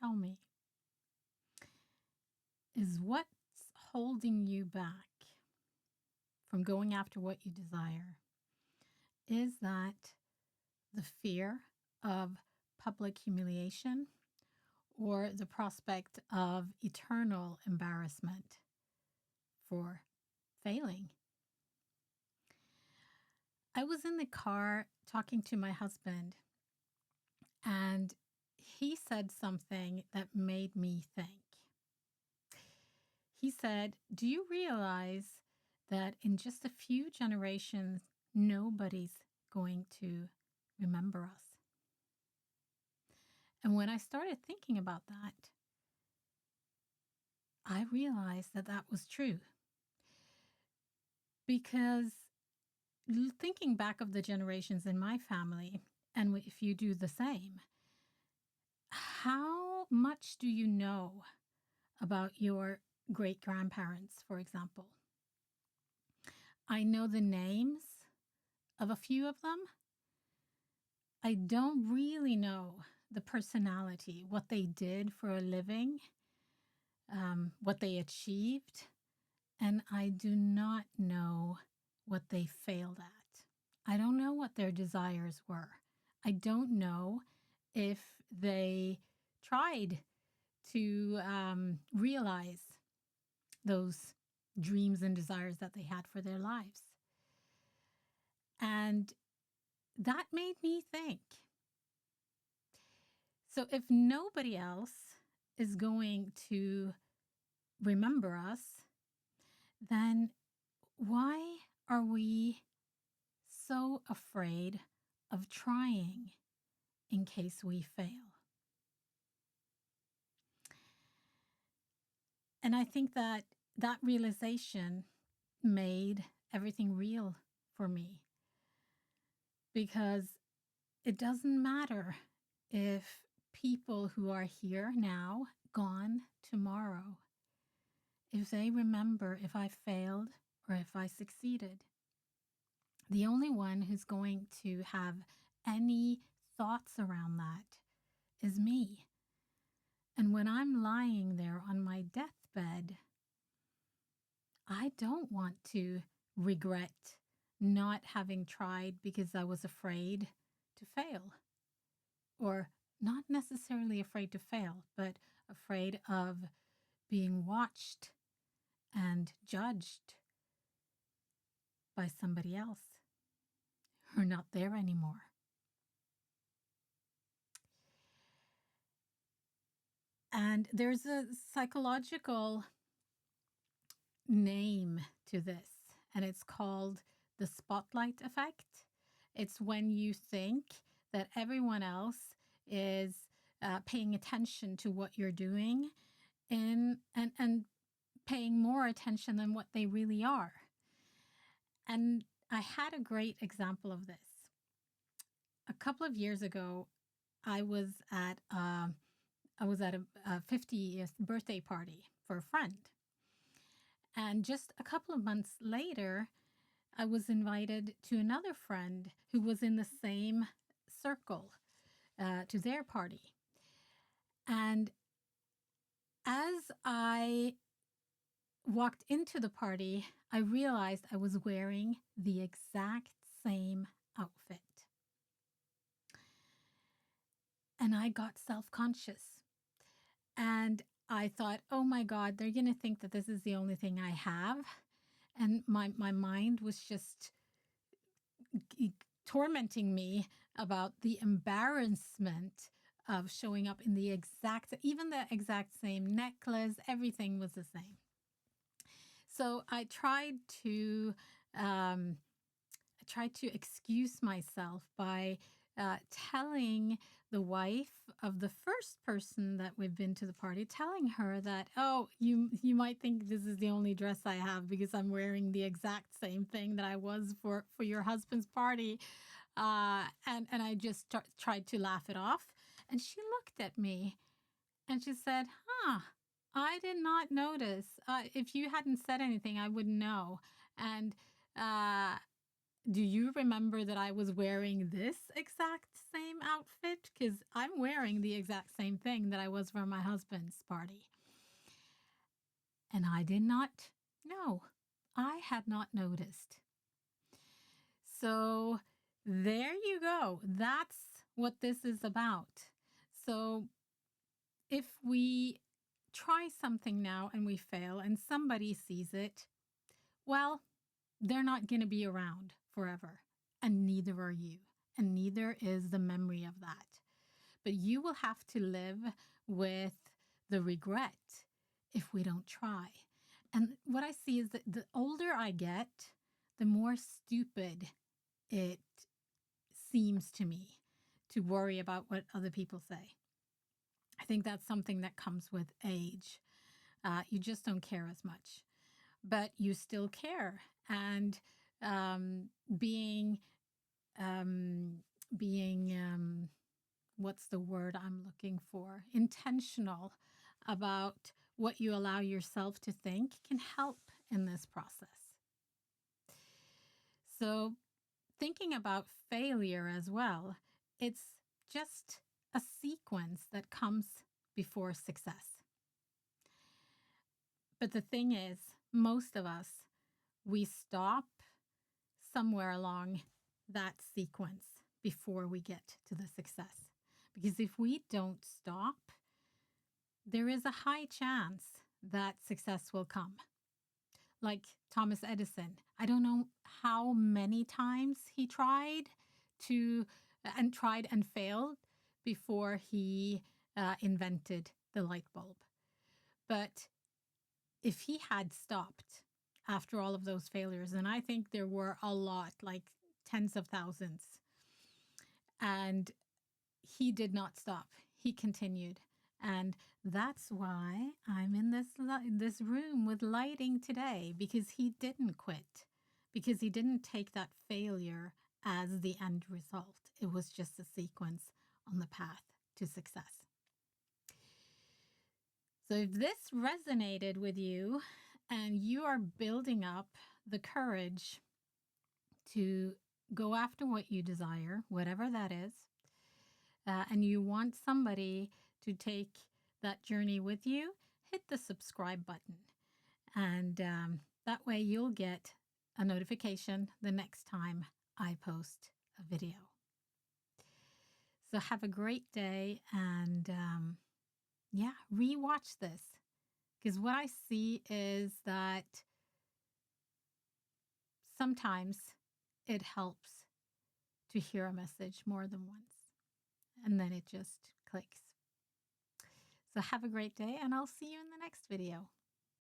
tell me, is what's holding you back from going after what you desire? Is that the fear of public humiliation or the prospect of eternal embarrassment for failing? I was in the car talking to my husband, and he said something that made me think. He said, "Do you realize that in just a few generations, nobody's going to remember us?" And when I started thinking about that, I realized that that was true. Because thinking back of the generations in my family, and if you do the same, how much do you know about your great-grandparents, for example? I know the names of a few of them. I don't really know the personality, what they did for a living, what they achieved, and I do not know what they failed at. I don't know what their desires were. I don't know if they tried to realize those dreams and desires that they had for their lives. And that made me think. So if nobody else is going to remember us, then why are we so afraid of trying in case we fail? And I think that that realization made everything real for me, because it doesn't matter if people who are here now, gone tomorrow, if they remember if I failed or if I succeeded. The only one who's going to have any thoughts around that is me. And when I'm lying there on my deathbed, I don't want to regret not having tried because I was afraid to fail. Or not necessarily afraid to fail, but afraid of being watched and judged by somebody else who are not there anymore. And there's a psychological name to this, and it's called the spotlight effect. It's when you think that everyone else is paying attention to what you're doing and paying more attention than what they really are. And I had a great example of this. A couple of years ago, I was at a 50th birthday party for a friend. And just a couple of months later, I was invited to another friend who was in the same circle to their party. And as I walked into the party, I realized I was wearing the exact same outfit. And I got self-conscious. And I thought, oh my God, they're going to think that this is the only thing I have. And my mind was just tormenting me about the embarrassment of showing up in the even the exact same necklace. Everything was the same. So I tried to excuse myself by telling the wife of the first person that we've been to the party, telling her that, oh, you might think this is the only dress I have because I'm wearing the exact same thing that I was for your husband's party. And I just tried to laugh it off. And she looked at me and she said, I did not notice. If you hadn't said anything, I wouldn't know. And do you remember that I was wearing this exact same outfit? Because I'm wearing the exact same thing that I was for my husband's party. And I did not know. I had not noticed. So there you go. That's what this is about. So if we try something now and we fail and somebody sees it, well, they're not going to be around forever. And neither are you. And neither is the memory of that. But you will have to live with the regret if we don't try. And what I see is that the older I get, the more stupid it seems to me to worry about what other people say. I think that's something that comes with age. You just don't care as much, but you still care. And being what's the word I'm looking for? Intentional about what you allow yourself to think can help in this process. So, thinking about failure as well, it's just a sequence that comes before success. But the thing is, most of us, we stop somewhere along that sequence before we get to the success. Because if we don't stop, there is a high chance that success will come. Like Thomas Edison, I don't know how many times he tried and failed before he invented the light bulb. But if he had stopped after all of those failures, and I think there were a lot, like tens of thousands, and he did not stop. He continued. And that's why I'm in this room with lighting today, because he didn't quit, because he didn't take that failure as the end result. It was just a sequence on the path to success. So if this resonated with you and you are building up the courage to go after what you desire, whatever that is, and you want somebody to take that journey with you, hit the subscribe button. And that way you'll get a notification the next time I post a video. So have a great day, and rewatch this. Because what I see is that sometimes it helps to hear a message more than once, and then it just clicks. So have a great day, and I'll see you in the next video.